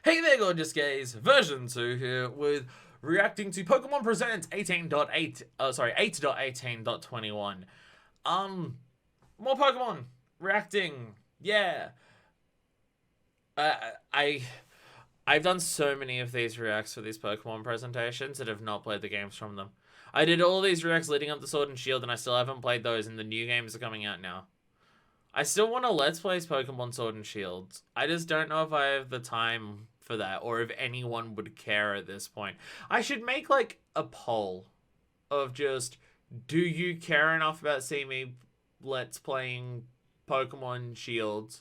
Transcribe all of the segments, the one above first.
Hey there, gorgeous gays. Version2 here with reacting to Pokemon Presents 8.18.21. More Pokemon reacting. Yeah. Uh, I I've done so many of these reacts for these Pokemon presentations that have not played the games from them. I did all these reacts leading up to Sword and Shield, and I still haven't played those, and the new games are coming out now. I still want to Let's Play Pokemon Sword and Shield. I just don't know if I have the time for that, or if anyone would care at this point. I should make, like, a poll of just, do you care enough about seeing me Let's Playing Pokemon Shield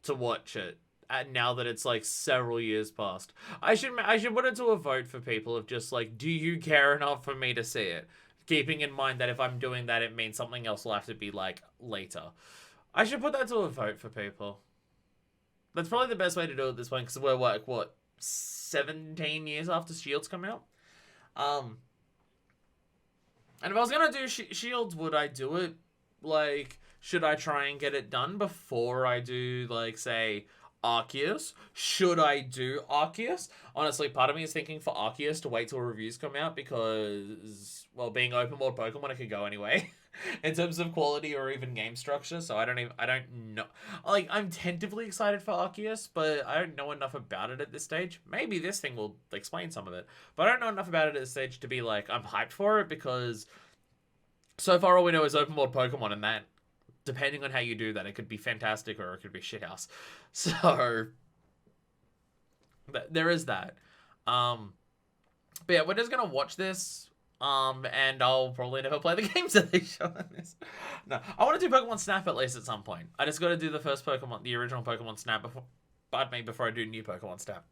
to watch it? Now that it's like several years past, I should put it to a vote for people of just like, do you care enough for me to see it? Keeping in mind that if I'm doing that, it means something else will have to be like later. I should put that to a vote for people. That's probably the best way to do it at this point, because we're like, what, 17 years after Shield's come out? And if I was gonna do Shields, would I do it? Like, should I try and get it done before I do, like, say, Arceus? Should I do Arceus? Honestly, part of me is thinking for Arceus to wait till reviews come out because, well, being open world Pokemon, it could go anyway in terms of quality or even game structure. So I don't know. Like, I'm tentatively excited for Arceus, but I don't know enough about it at this stage. Maybe this thing will explain some of it, but I don't know enough about it at this stage to be like, I'm hyped for it, because so far all we know is open world Pokemon, and that, depending on how you do that, it could be fantastic or it could be shithouse. So there is that. But yeah, we're just gonna watch this. And I'll probably never play the games that they show in this. No, I want to do Pokemon Snap at least at some point. I just got to do the first Pokemon, the original Pokemon Snap before I do new Pokemon Snap.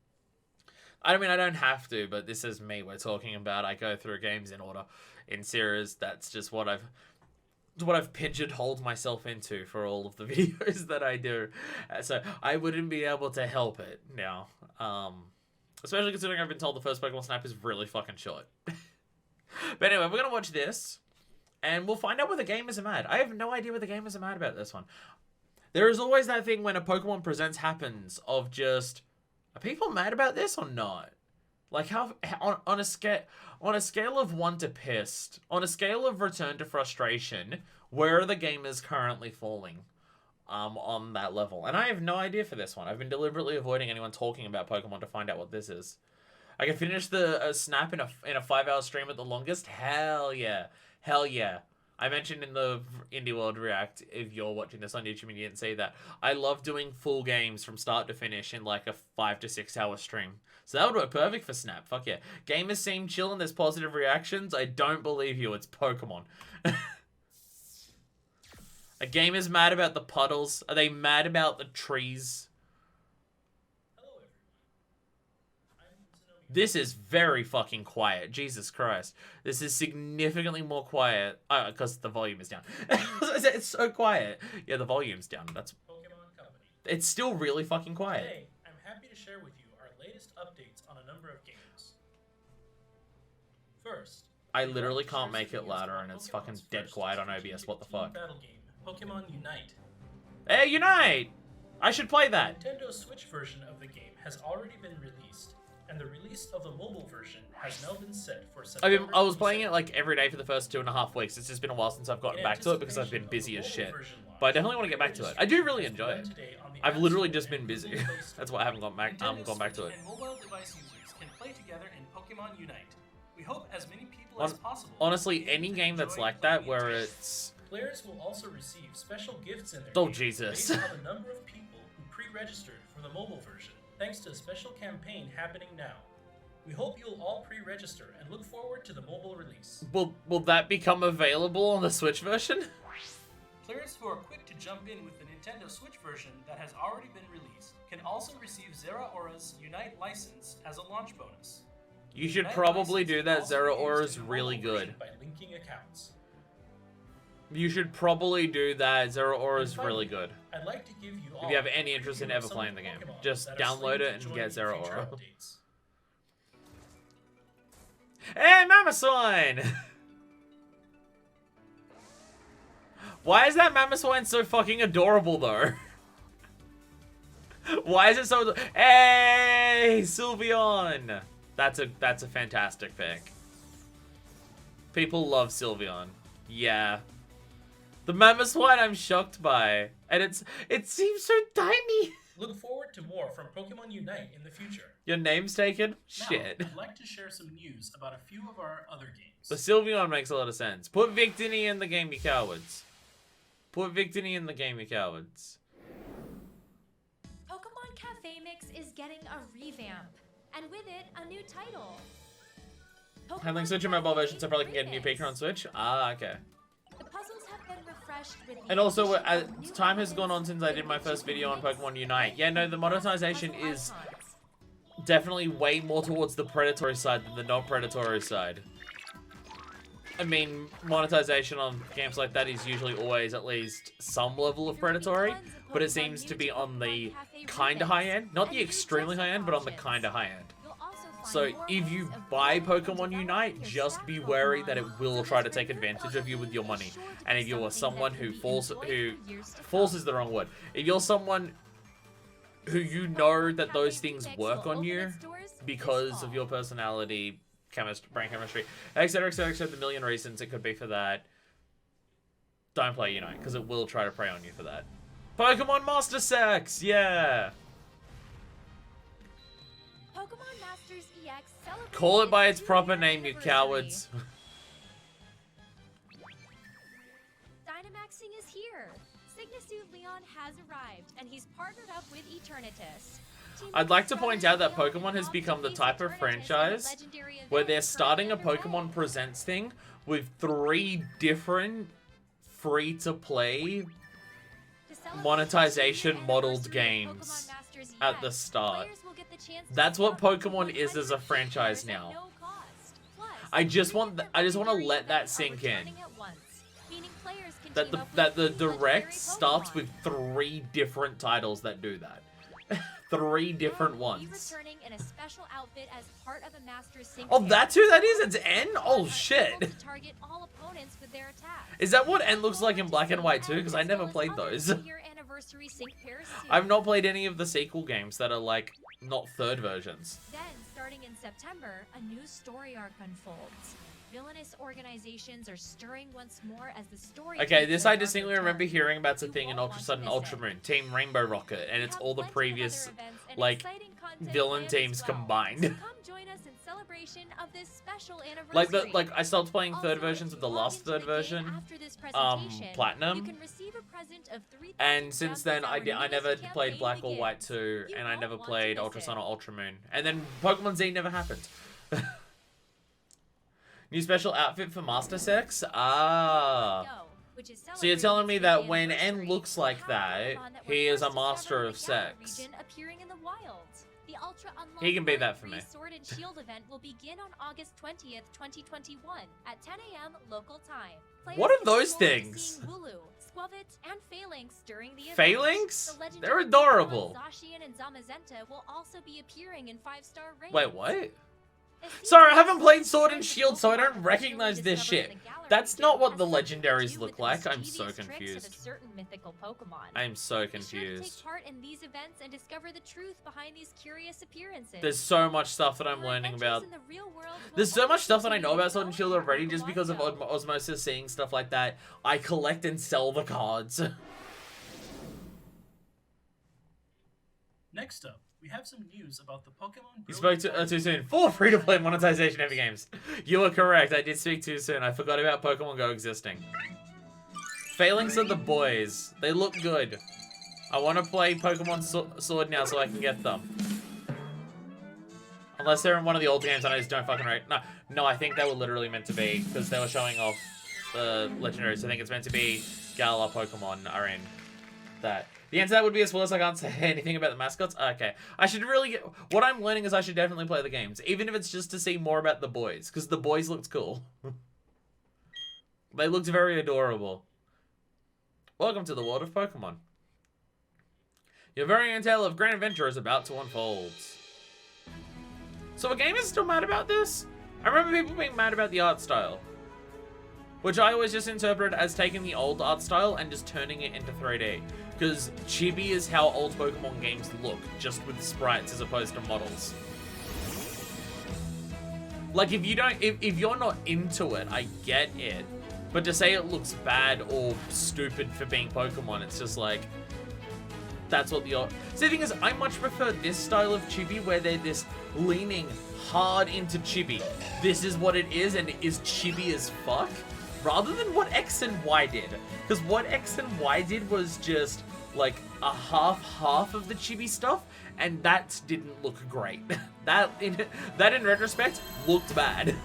I mean, I don't have to, but this is me we're talking about. I go through games in order, in series. That's just what I've pigeonholed myself into for all of the videos that I do. So I wouldn't be able to help it now. Especially considering I've been told the first Pokemon Snap is really fucking short. But anyway, we're going to watch this, and we'll find out whether gamers are mad. I have no idea whether gamers are mad about this one. There is always that thing when a Pokemon Presents happens of just, are people mad about this or not? Like, how on a scale of 1 to pissed, on a scale of return to frustration, where are the gamers currently falling on that level? And I have no idea for this one. I've been deliberately avoiding anyone talking about Pokemon to find out what this is. I can finish the Snap in a 5-hour stream at the longest. Hell yeah, hell yeah. I mentioned in the Indie World React, if you're watching this on YouTube and you didn't see that, I love doing full games from start to finish in like a 5 to 6 hour stream. So that would work perfect for Snap. Fuck yeah. Gamers seem chill and there's positive reactions. I don't believe you. It's Pokemon. Are gamers mad about the puddles? Are they mad about the trees? This is very fucking quiet. Jesus Christ. This is significantly more quiet. Because the volume is down. It's so quiet. Yeah, the volume's down. That's Pokemon Company. It's still really fucking quiet. Today, I'm happy to share with you our latest updates on a number of games. First, I literally can't make it louder and it's fucking dead quiet on OBS. What the fuck? Battle game, Pokemon Unite. Hey, Unite! I should play that. The Nintendo Switch version of the game has already been released, and the release of the mobile version has now been set for September. I was playing it like every day for the first 2.5 weeks. It's just been a while since I've gotten back to it because I've been busy as shit. But I definitely want to get back to it. I do really enjoy it. I've literally just been busy. That's why I haven't gone back to it. And mobile device users can play together in Pokemon Unite. We hope as many people as possible. Honestly, any game that's like that where it's... Players will also receive special gifts in their Oh, game Jesus. based on the number of people who pre-registered for the mobile version, thanks to a special campaign happening now. We hope you'll all pre-register and look forward to the mobile release. Will that become available on the Switch version? Players who are quick to jump in with the Nintendo Switch version that has already been released can also receive Zeraora's Unite license as a launch bonus. You should probably do that. Zeraora's really good. By linking accounts. You should probably do that. Zeraora's really good. I'd like to give you all, if you have any interest in ever playing the game, just download it and get Zeraora. Hey, Mamoswine! Why is that Mamoswine so fucking adorable, though? Why is it so... Hey, Sylveon! That's a fantastic pick. People love Sylveon. Yeah. The Mammoth one I'm shocked by. And it seems so tiny. Look forward to more from Pokemon Unite in the future. Your name's taken? Now, Shit. I'd like to share some news about a few of our other games. The Sylveon makes a lot of sense. Put Victini in the game, you cowards. Put Victini in the game, you cowards. Pokemon Cafe Mix is getting a revamp, and with it, a new title. Handling Switch and mobile versions so probably can get a new Pikachu on Switch? Ah, okay. The puzzles have been refreshed with the And also, addition as of new time has items, gone on since I did my first video on mix, Pokemon Unite. Yeah, no, the monetization puzzle is icons. definitely way more towards the predatory side than the non-predatory side. I mean, monetization on games like that is usually always at least some level of predatory, but it seems to be on the kinda high end. Not the extremely high end, but on the kinda high end. You'll also find So more if you ways of buy building Pokemon and Unite, developing just your be staff wary Pokemon. that it will So try to this take revamp advantage of you with your money. is sure to And be if you're something someone that who can be falls, enjoyed who for years to false come. is the wrong word. If you're someone who you know that those things work on you because of your personality, brain chemistry, etc., the million reasons it could be for that, don't play Unite, because it will try to prey on you for that. Pokemon Master Sex! Yeah! Pokemon Masters EX celebrates Call it by its 2-year proper name, you anniversary. cowards. Dynamaxing is here. Cygnus Leon has arrived, and he's partnered up with Eternatus. Team I'd like to Scarlet point out that Leon Pokemon has will become the face type of Eternatus in a franchise legendary where event they're starting a currently Pokemon underway. Presents thing with 3 different free-to-play To celebrate monetization the 2-year modeled anniversary of games Pokemon Masters at the EX, start. players will get the chance to That's what scout Pokemon is as a franchise players at now. no cost. Plus, I just three want different I just want to legendary let that events are sink in. returning at once, meaning players can That team the up with that the 3 legendary direct starts Pokemon. with 3 different titles that do that. 3 different Be ones. returning in a special outfit as part of a Master's Sync Oh, pair. that's who that is? It's N? Oh, Able shit. to target all opponents with their attacks. Is that what N looks like in Black and White too? Because I never played those. Anniversary sync pairs soon. I've not played any of the sequel games that are like not third versions. Then, starting in September, a new story arc unfolds. Villainous organizations are stirring once more as the story. Okay, takes this a I darker distinctly turn. remember hearing about the You thing in won't Ultra want Sun to and miss Ultra it. Moon, Team Rainbow Rocket, and We it's have all the plenty of previous other events and like exciting content villain planned teams as well. combined. So come join us in celebration of this special Like anniversary. I stopped playing Also, third if versions you of the log last into third the game version, after this presentation, Platinum. you can receive a present of 3,000 and since then gems as our I never newest played campaign Black or White begins. 2, You and I won't never want to played miss Ultra it. Sun or Ultra Moon, and then Pokemon Z never happened. New special outfit for Master Sex? Ah. Go, which is So you're telling me celebrating that when its N anniversary, looks like have that, Pokemon that were he is a first master discovered of in the Galar sex. region appearing in the wild. The Ultra Unlocked He can be that for Free me. Sword and Shield event will begin on August 20th, 2021 at 10 a.m. local time. Players What are can those look forward to things? seeing Wooloo, Squavit, and Phalanx during the event. Phalanx? The legendary They're Pokemon adorable. Zacian and Zamazenta will also be appearing in 5-star raids. Wait, what? As Sorry, I seasons haven't played pass, Sword and players Shield, of so I Pokemon don't originally recognize this discovered shit. in the Galar That's region not what have the something to legendaries do look with the like. I'm so mischievous tricks of a confused. certain mythical Pokemon. I am so Be sure to confused. take part in these events and discover the truth behind these curious appearances. There's so much stuff that I'm Your learning adventures about. in the real world will There's so only much stuff that I know continue about Sword and Shield growing already in just because of Pokemon Go. osmosis, seeing stuff like that. I collect and sell the cards. Next up, we have some news about the Pokemon. You spoke too soon. For free-to-play monetization heavy games. You were correct. I did speak too soon. I forgot about Pokemon Go existing. Phalanx are the boys. They look good. I want to play Pokemon Sword now so I can get them. Unless they're in one of the old games and I just don't fucking rate. No, I think they were literally meant to be because they were showing off the legendaries. I think it's meant to be Galar Pokemon are in that. The answer to that would be as well as I can't say anything about the mascots. Okay. I should really get... What I'm learning is I should definitely play the games. Even if it's just to see more about the boys. Because the boys looked cool. They looked very adorable. Welcome to the world of Pokemon. Your very own tale of grand adventure is about to unfold. So a game is still mad about this? I remember people being mad about the art style. Which I always just interpret as taking the old art style and just turning it into 3D. Because chibi is how old Pokemon games look, just with sprites as opposed to models. Like, if you're not into it, I get it. But to say it looks bad or stupid for being Pokemon, it's just like, that's what the... So the thing is, I much prefer this style of chibi where they're this leaning hard into chibi. This is what it is, and it is chibi as fuck. Rather than what X and Y did. Because what X and Y did was just, like, a half of the chibi stuff, and that didn't look great. that in retrospect, looked bad.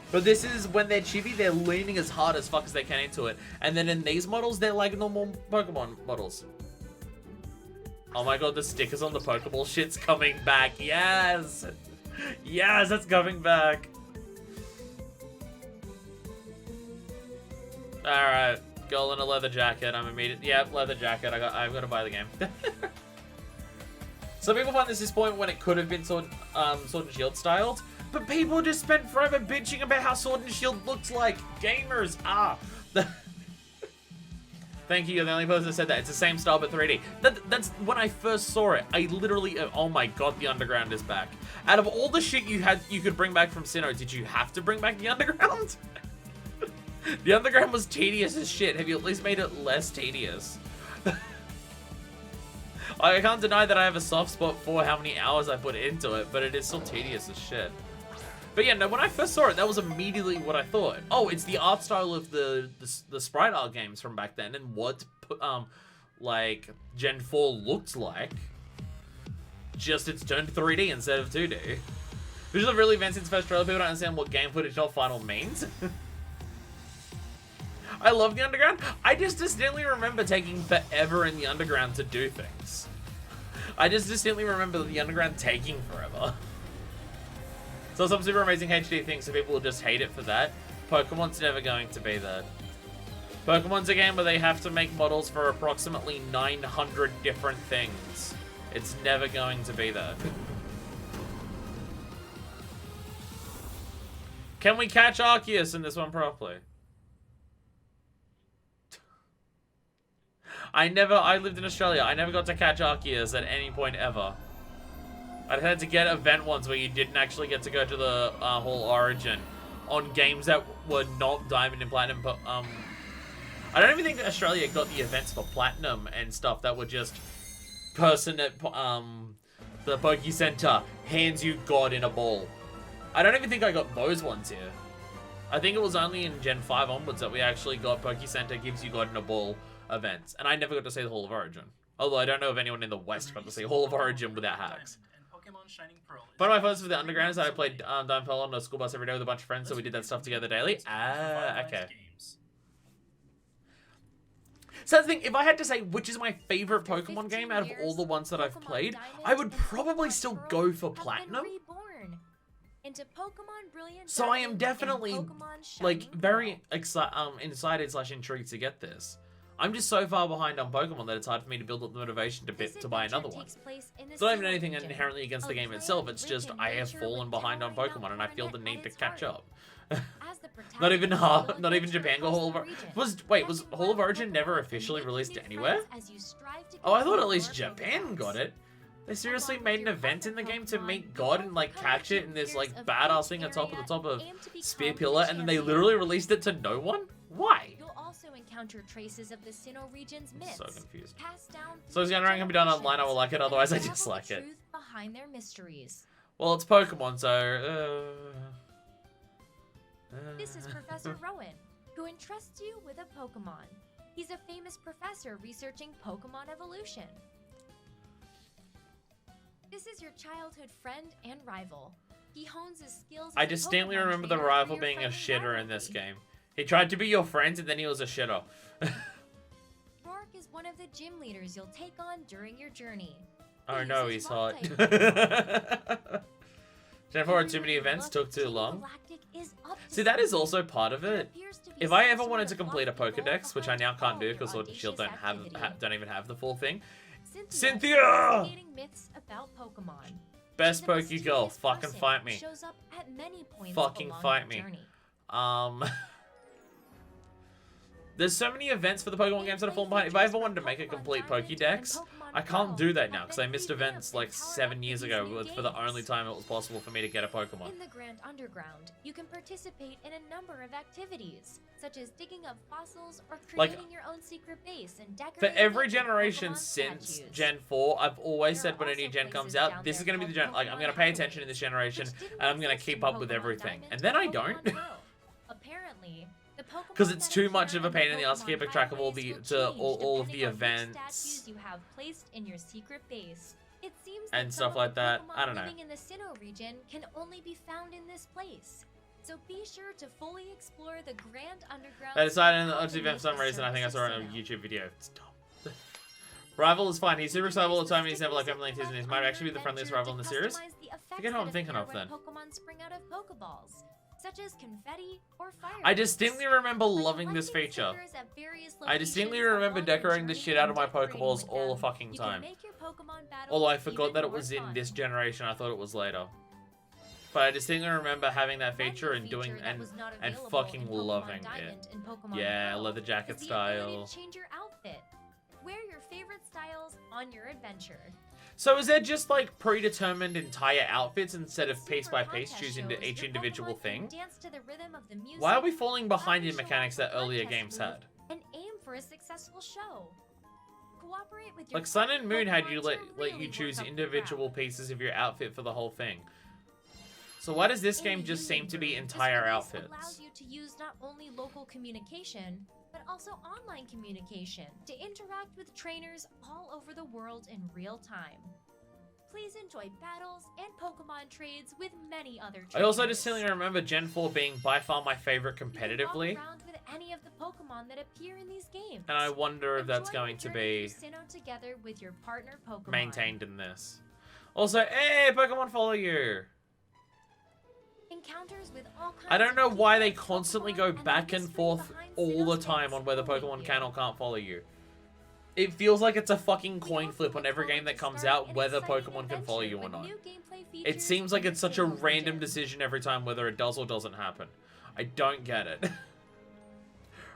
But this is, when they're chibi, they're leaning as hard as fuck as they can into it. And then in these models, they're like normal Pokemon models. Oh my god, the stickers on the Pokeball shit's coming back. Yes! Yes, that's coming back. Alright, girl in a leather jacket. I'm immediate. Yep, leather jacket. I've got to buy the game. Some people find this disappointing when it could have been Sword and Shield styled. But people just spent forever bitching about how Sword and Shield looks like. Gamers are. Thank you, you're the only person that said that. It's the same style but 3D. That's when I first saw it. I literally, oh my god, the Underground is back. Out of all the shit you could bring back from Sinnoh, did you have to bring back the Underground? The Underground was tedious as shit. Have you at least made it less tedious? I can't deny that I have a soft spot for how many hours I put into it, but it is still tedious as shit. But yeah, no, when I first saw it, that was immediately what I thought. Oh, it's the art style of the sprite art games from back then, and what like Gen 4 looked like. Just it's turned 3D instead of 2D. Which is a really advanced since first trailer. People don't understand what game footage not final means. I love the Underground. I just distinctly remember taking forever in the Underground to do things. I just distinctly remember the Underground taking forever. So some super amazing HD things, so people will just hate it for that. Pokemon's never going to be that. Pokemon's a game where they have to make models for approximately 900 different things. It's never going to be that. Can we catch Arceus in this one properly? I lived in Australia. I never got to catch Arceus at any point ever. I had to get an event once where you didn't actually get to go to the whole Origin on games that were not Diamond and Platinum. But I don't even think Australia got the events for Platinum and stuff that were just person at the Poke Center hands you God in a ball. I don't even think I got those ones here. I think it was only in Gen 5 onwards that we actually got Poke Center gives you God in a ball events. And I never got to see the Hall of Origin. Although I don't know if anyone in the West got to see Hall of Origin without hacks. One of my photos for the Underground is that I played Diamond Pearl on a school bus every day with a bunch of friends, so we did that stuff together daily. Ah, okay. So the thing, if I had to say which is my favorite Pokemon game out of all the ones that I've played, I would probably still go for Platinum. So I am definitely, like, very excited / intrigued to get this. I'm just so far behind on Pokemon that it's hard for me to build up the motivation to buy another one. It's not even anything inherently against the game itself, it's just I have fallen behind on Pokemon and I feel the need to catch up. Not even Japan got Hall of Origin. Was Hall of Origin never officially released anywhere? Oh, I thought at least Japan got it. They seriously made an event in the game to meet God and like catch it in this like badass thing atop of Spear Pillar, and then they literally released it to no one? Why? Encounter traces of the Sinnoh region's myths. So confused. So it's gonna be done online. I will like it. Otherwise, I Unravel dislike the it. truth behind their mysteries. Well, it's Pokemon, so. This is Professor Rowan, who entrusts you with a Pokemon. He's a famous professor researching Pokemon evolution. This is your childhood friend and rival. He hones his skills. I distinctly remember the rival being a shitter in this game. He tried to be your friend and then he was a shitter. Rourke is one of the gym leaders you'll take on during your journey. Oh no, he's hot. Gen 4 had too many events, took too long. See, that is also part of it. If I ever wanted to complete a Pokedex, which I now can't do because Sword and Shield don't even have the full thing. Cynthia! Best Pokegirl, fucking fight me. Fucking fight me. There's so many events for the Pokemon games that are falling behind. If I ever wanted to make a complete Pokédex, I can't do that now because I missed events like 7 years ago for the only time it was possible for me to get a Pokemon. In the Grand Underground, you can participate in a number of activities, such as digging up fossils or creating your own secret base and decorating. For every generation since Gen 4, I've always said when a new gen comes out, this is going to be the gen. Like, I'm going to pay attention in this generation, and I'm going to keep up with everything. And then I don't. Apparently, because it's too much of a pain in the ass to keep track of all the all of the events you have placed in your secret base. It seems and stuff like that. I don't know. Living in the Sinnoh region can only be found in this place. So be sure to fully explore the Grand Underground. I decided in the event for some reason. I think I saw it in a YouTube video. It's dumb. Rival is fine. He's super excited all the time, and he's never like Emily and he might actually be the friendliest rival in the series. Forget what I'm thinking of then. Pokemon spring out of Pokeballs, such as confetti or fireworks. I distinctly remember loving this feature. I distinctly remember decorating the shit out of my Pokeballs all the fucking time. Although I forgot that it was in this generation, I thought it was later. But I distinctly remember having that feature and doing and fucking loving it. Yeah, leather jacket style. Change your outfit. Wear your favorite styles on your adventure. So is there just like predetermined entire outfits instead of piece by piece choosing each individual thing? Why are we falling behind in mechanics that earlier games had? And aim for a successful show. Cooperate with your like Sun and Moon had you let you choose individual pieces of your outfit for the whole thing. So why does this game just seem to be entire outfits? Allows you to use not only local communication, but also online communication to interact with trainers all over the world in real time. Please enjoy battles and Pokemon trades with many other trainers. I also distinctly remember Gen 4 being by far my favorite competitively. You can walk around with any of the Pokemon that appear in these games. And I wonder if that's going to be together with your partner Pokemon. Maintained in this. Also, hey, Pokemon follow you. Encounters with all kinds I don't know of why they people, constantly Pokemon, go and back the and mystery forth behind all the Sinnoh's time on whether follow Pokemon you. can or can't follow you. It feels like it's a fucking coin flip on every game that comes out whether Pokemon can follow you or not. It seems like it's such a random decision every time whether it does or doesn't happen. I don't get it.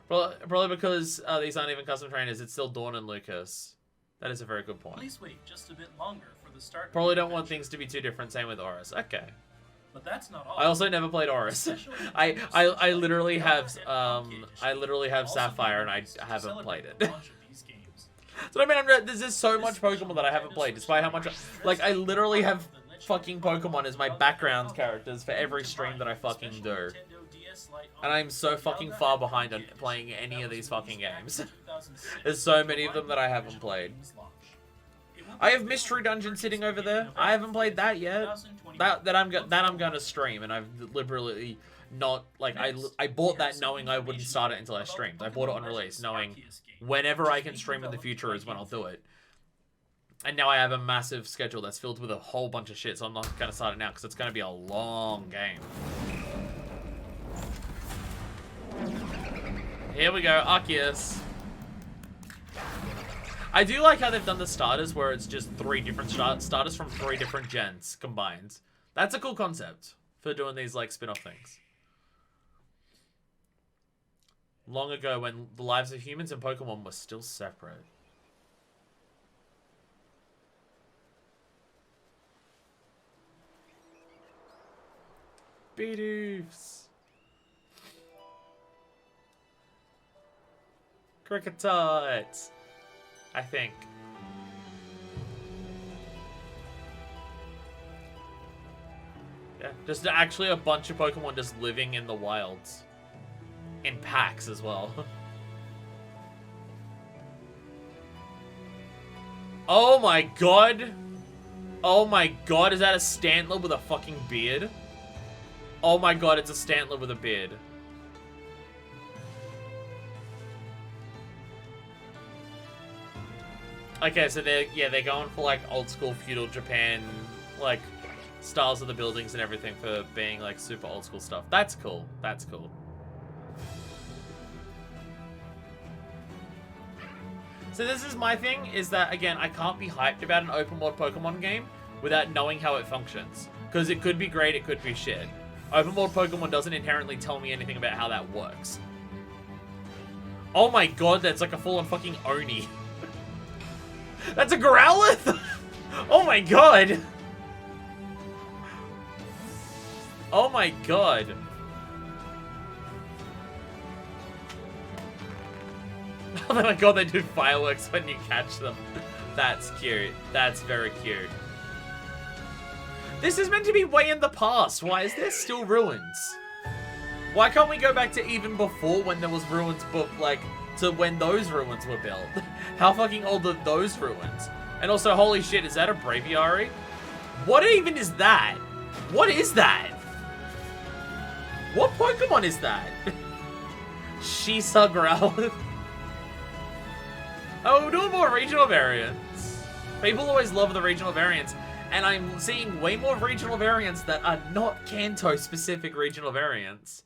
Probably because these aren't even custom trainers, it's still Dawn and Lucas. That is a very good point. Please wait just a bit longer for the start. Probably don't want things to be too different, same with Oris. Okay. But that's not all. I also never played Oris. I literally have Sapphire and I haven't played it. So I mean, there's so much Pokemon that I haven't played, despite how much like I literally have fucking Pokemon as my background characters for every stream that I fucking do. And I'm so fucking far behind on playing any of these fucking games. There's so many of them that I haven't played. I have Mystery Dungeon sitting over there. I haven't played that yet. That I'm gonna stream, and I've liberally not like I bought that knowing I wouldn't start it until I streamed. I bought it on release, knowing whenever I can stream in the future is when I'll do it. And now I have a massive schedule that's filled with a whole bunch of shit, so I'm not gonna start it now because it's gonna be a long game. Here we go, Arceus. I do like how they've done the starters where it's just 3 different starters from 3 different gens combined. That's a cool concept for doing these like spin-off things. Long ago when the lives of humans and Pokemon were still separate. Beedoofs. Cricketot. I think. Yeah, just actually a bunch of Pokemon just living in the wilds. In packs as well. Oh my god! Oh my god, is that a Stantler with a fucking beard? Oh my god, it's a Stantler with a beard. Okay, so they're going for like old school feudal Japan, like styles of the buildings and everything for being like super old school stuff. That's cool. That's cool. So this is my thing, is that again, I can't be hyped about an open world Pokemon game without knowing how it functions. Because it could be great, it could be shit. Open world Pokemon doesn't inherently tell me anything about how that works. Oh my god, that's like a full-on fucking Oni. That's a Growlithe? Oh my god. Oh my god. Oh my god, they do fireworks when you catch them. That's cute. That's very cute. This is meant to be way in the past. Why is there still ruins? Why can't we go back to even before when there was ruins, but like to when those ruins were built? How fucking old are those ruins? And also, holy shit, is that a Braviary? What even is that? What is that? What Pokemon is that? Shisa Growlithe. Oh, we're doing more regional variants. People always love the regional variants, and I'm seeing way more regional variants that are not Kanto-specific regional variants.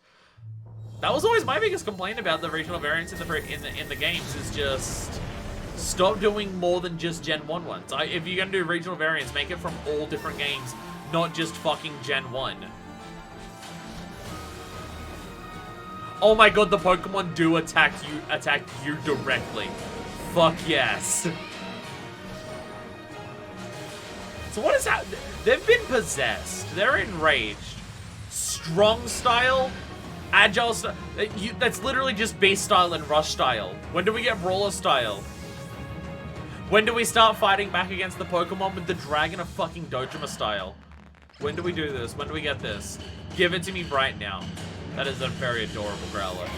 That was always my biggest complaint about the regional variants in the games, is just stop doing more than just Gen 1 ones. If you're gonna do regional variants, make it from all different games, not just fucking Gen 1. Oh my god, the Pokemon do attack you directly. Fuck yes. So what is that? They've been possessed. They're enraged. Strong style, agile style. That's literally just base style and rush style. When do we get brawler style? When do we start fighting back against the Pokemon with the Dragon of fucking Dojima style? When do we do this? When do we get this? Give it to me right now. That is a very adorable Growler.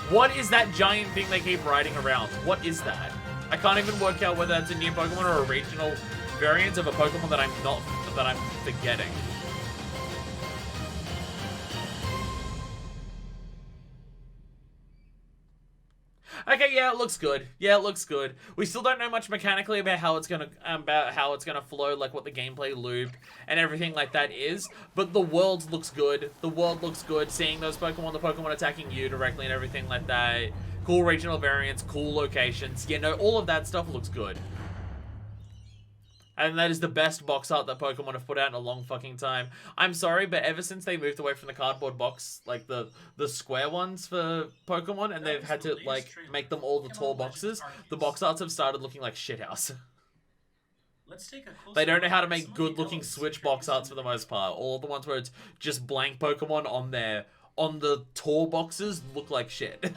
What is that giant thing they keep riding around? What is that? I can't even work out whether that's a new Pokemon or a regional variant of a Pokemon that I'm forgetting. Okay, yeah, it looks good. Yeah, it looks good. We still don't know much mechanically about how it's gonna flow, like what the gameplay loop and everything like that is. But the world looks good. The world looks good. Seeing those Pokemon, the Pokemon attacking you directly and everything like that. Cool regional variants, cool locations. You know, all of that stuff looks good. And that is the best box art that Pokemon have put out in a long fucking time. I'm sorry, but ever since they moved away from the cardboard box, like the square ones for Pokemon, and they've had to like make them all the tall boxes, the box arts have started looking like shithouse. They don't know how to make good-looking Switch box arts for the most part. All the ones where it's just blank Pokemon on the tall boxes look like shit.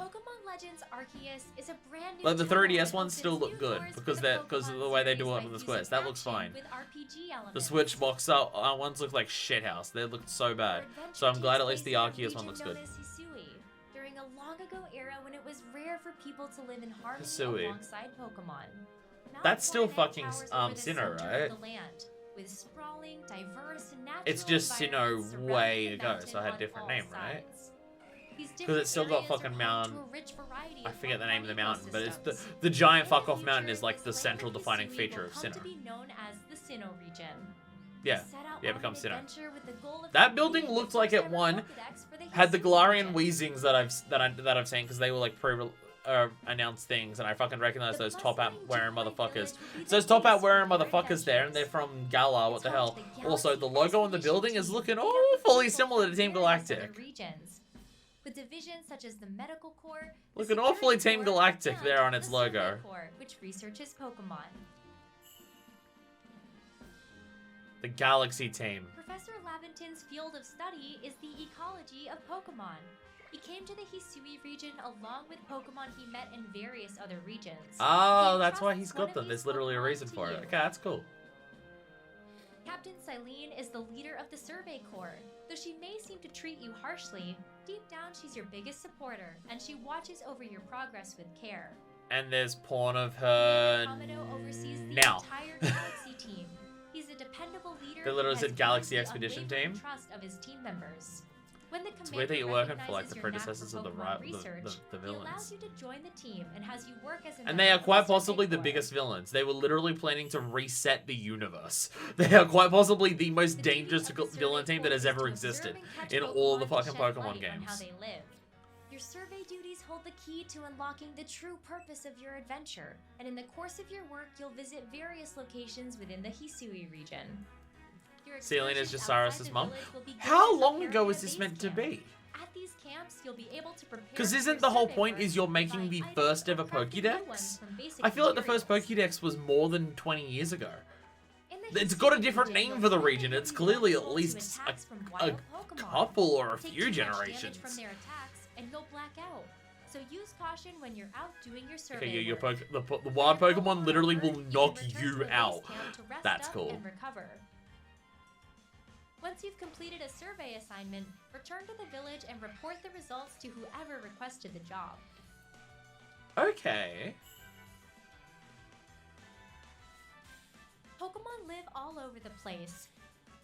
Legends Arceus is a brand new Like the 3DS ones still look good because of the way they do it with the squares. That looks fine. The Switch box art ones look like shithouse. They look so bad. So I'm glad at least the Arceus one looks good. During a long ago era when it was rare for people to live in harmony alongside Pokemon. That's still fucking Sinnoh, right? It's just Sinnoh way ago, so I had a different name, right? Because it's still got fucking mountain. I forget the name of the mountain, but it's the giant fuck off mountain is like the central defining feature of Sinnoh. Yeah, it becomes Sinnoh. That building looked like it had the Galarian Weezings that I've seen because they were like announced things, and I fucking recognize those top hat wearing motherfuckers. It's those top hat wearing motherfuckers there, and they're from Galar. What the hell? Also, the logo on the building is looking awfully similar to Team Galactic. With divisions such as the Medical Corps, looking awfully Team Galactic there on its logo. Which researches Pokemon. The Galaxy Team. Professor Laventon's field of study is the ecology of Pokemon. He came to the Hisui region along with Pokemon he met in various other regions. Oh, that's why he's got them. There's literally a reason for it. Okay, that's cool. Captain Silene is the leader of the Survey Corps. Though she may seem to treat you harshly, deep down she's your biggest supporter, and she watches over your progress with care. And there's porn of her oversees the now. Entire Galaxy team. He's a dependable leader. They literally said Galaxy Expedition Team. Trust of his team members. When the it's weird that you're working for like the your predecessors of the villains. He allows you to join the team and has you work as and they are quite possibly the biggest villains. They were literally planning to reset the universe. They are quite possibly the most dangerous villain team that has ever existed in all the fucking Pokemon games. Your survey duties hold the key to unlocking the true purpose of your adventure, and in the course of your work, you'll visit various locations within the Hisui region. Selene is just Cyrus's mom. How long ago was this meant to be? At these camps, you'll be able to prepare. Because for isn't your the whole survey point work is you're by making the finding first or ever crafting new ones Pokédex? from basic I feel like the first materials. Pokédex was more than 20 years ago. In the It's got a Hisui different region, name you'll for the find region. that It's you'll be clearly at vulnerable to least attacks from a wild Pokemon. couple or a Take few too much damage generations. from their attacks, and you'll black out. So use caution when you're out doing your survey Okay, your work. the wild When your Pokemon literally are will hurt, knock can return you to a base out. camp to rest That's up cool. and recover. Once you've completed a survey assignment, return to the village and report the results to whoever requested the job. Okay. Pokemon live all over the place.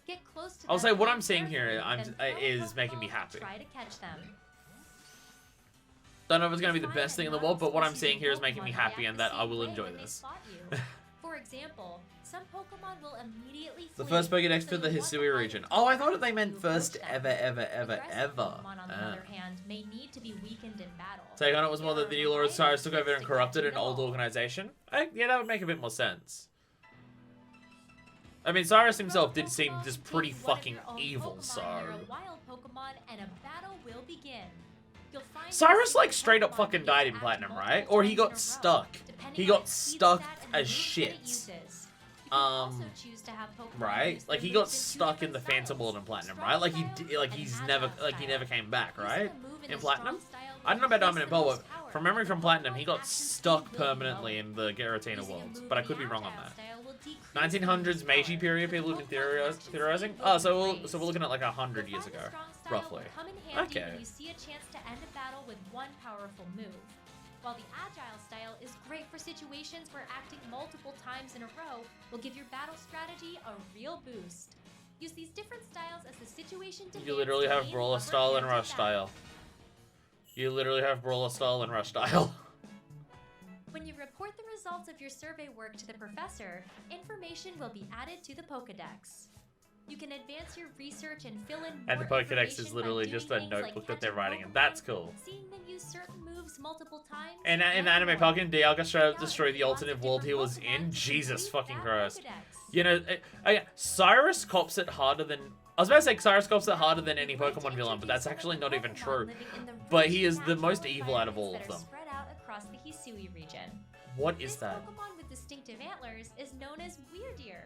Get close to I'll them say what and I'm seeing here carefully, then throw a is making me Pokeball happy. and try to catch them. Don't know if it's going to be the Find best that thing in the not world, all but what I'm species seeing of here is making me Pokemon happy react and the that I same will way enjoy when they this. spot you. For example, some Pokemon will immediately The flee, first Pokédex so for the you'll want to Hisui hide region. until Oh, I thought fast they as meant you first approach them. ever. Aggressive Pokemon, on the other hand, may need to be weakened in battle. Take on it was more There that the are new Lord varieties Cyrus of took over and tricks to corrupted catch an old them all. organization. Yeah, that would make a bit more sense. I mean, Cyrus himself did seem Pokemon, just take pretty one of fucking your own evil, Pokemon so... near a wild Pokemon and a battle will begin. You'll find Cyrus, that like, straight up Pokemon fucking can died in act Platinum, multiple right? Or he times in a got row, stuck. depending He on got its speed stuck stat and the as moves that it shit. uses. You can also choose to have Pokemon Right? use Like, their he got moves in two stuck in the different Phantom World in styles, Platinum, Strong right? Like, Style and he's Agile never, Style. he never came back, Using right? a move In a Platinum? Strong Style I don't know about will Diamond and increase the Pearl, most but power, from memory but from the Platinum, he Pokemon got action stuck speed will be permanently lower. in the Giratina Using a worlds, move but I in could the be wrong on Agile that. style will decrease the 1900s move's Meiji power, period, but the people have been Pokemon action theorizing. speed will Oh, be so we're looking at like 100 You'll years find the ago, Strong Style roughly. will come in handy Okay. when you see a chance to end a battle with one powerful move. While the Agile style is great for situations where acting multiple times in a row will give your battle strategy a real boost. Use these different styles as the situation demands. You literally to have gain Brawler upper style and hand in Rush battle. style. You literally have Brawler style and Rush style. When you report the results of your survey work to the professor, information will be added to the Pokédex. You can advance your research and fill in And the more Pokédex is information by literally doing just a things like notebook that they're catching writing in. Pokemon, That's cool. seeing them use certain moves multiple times, And in and Anime more. Pokemon, Dialga straight up Check out destroyed the lots of alternate world he different was Pokemon in. to Jesus complete fucking that Christ. Pokédex. You know, Cyrus cops it harder than... I was about to say Cyrus cops it harder than any We'd like to Pokemon villain, but that's introduce actually some not of the even Pokemon true. living in the But rich he is the natural most evil out of all of environments them. that are spread out across the Hisui region. What is This that? Pokemon with distinctive antlers is known as Weirdeer.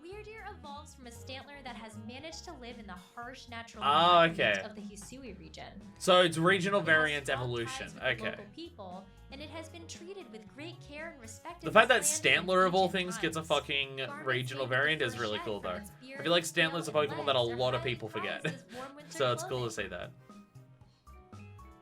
Weirdeer evolves from a Stantler that has managed to live in the harsh natural Oh, environment okay. of the Hisui region. So it's regional It has variant strong evolution. ties with the Okay. local people, and it has been treated with great care and respect. The in fact that this land from Stantler of all ancient things gets a times. fucking Garments regional made with the variant is fur really shed cool from though. its beard, I feel like tail, Stantler's a and Pokemon that a legs are lot of highly people prized forget. as warm winter So it's cool to clothing. see that.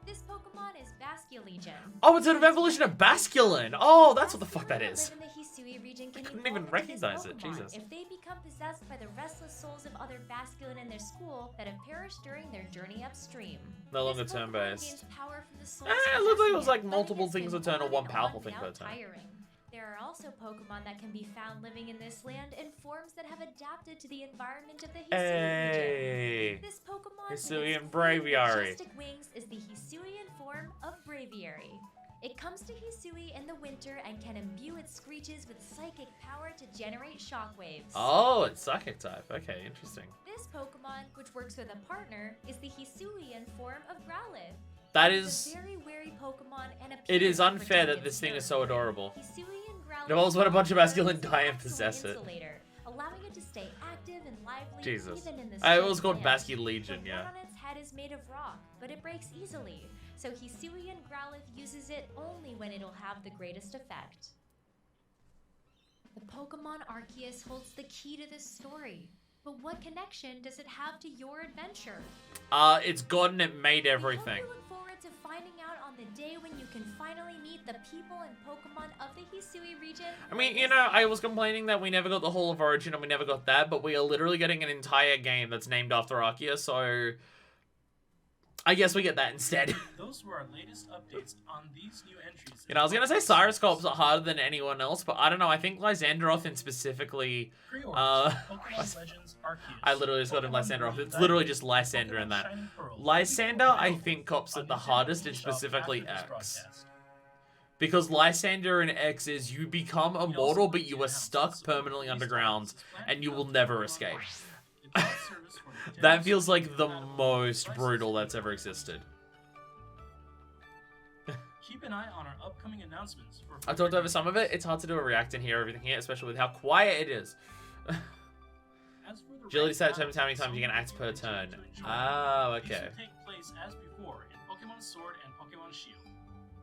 This Pokemon is Basculegion. Oh, it's an evolution of Basculin! Oh, that's what the fuck that Basculin is. live in the Hisui region can couldn't evolve even into this recognize it, Pokemon Jesus. If they become possessed by the restless souls of other Basculin in their school that have perished during their journey upstream. No longer This Pokemon turn-based. gains power from the souls It looked like it was possessing like but it multiple has things been per turn or on one and powerful on thing per without turn. tiring. There are also Pokemon that can be found living in this land in forms that have adapted to the environment of the Hisui region. Hey! This Pokemon with its Hisuian fluid, Braviary. majestic wings is the Hisuian form of Braviary. It comes to Hisui in the winter and can imbue its screeches with psychic power to generate shockwaves. Oh, it's Psychic type. Okay, interesting. This Pokemon, which works with a partner, is the Hisuian form of Growlithe. That It is... a very wary Pokemon and It is appears unfair that protective this thing is spirit. so adorable. Hisuian Growlithe It almost when a bunch of masculine serves as die an and possess excellent it. insulator, allowing it to stay active and lively Jesus. even in the It was strict called land. Basculegion, The yeah. one on its head is made of rock, but it breaks easily, so Hisuian Growlithe uses it only when it'll have the greatest effect. The Pokemon Arceus holds the key to this story, but what connection does it have to your adventure? It's God and it made We everything. hope you look forward to finding out on the day when you can finally meet the people and Pokemon of the Hisui region. I mean, you know, I was complaining that we never got the Hall of Origin and we never got that, but we are literally getting an entire game that's named after Arceus, so... I guess we get that instead. Those were our latest updates on these new entries. You know, I was gonna say Cyrus Corp's harder than anyone else, but I don't know, I think Lysandroth in specifically... Pre-orders, Pokemon Legends Arceus. I literally just got him Pokemon Lysandroth. Blue It's literally Diamond, just Lysander in Pokemon that. Shining Pearl, Lysander, Pokemon I Gold think, cops on it the Nintendo hardest, and eShop specifically after this X. broadcast. Because Lysander in X is you become We also immortal, want but to you are announce stuck that some permanently release underground, titles is planned and you to will come never from escape. online. cloud service for Nintendo That feels Switch like the compatible most devices. brutal that's ever existed. Keep an eye on our upcoming announcements. For I talked over some of it. It's hard to do a react and hear everything here, especially with how quiet it is. As for the Agility ranked set battles, how many times you can some act of per you turn. continue to enjoy. Ah, These okay. will take place as before in Pokemon Sword and Pokemon Shield.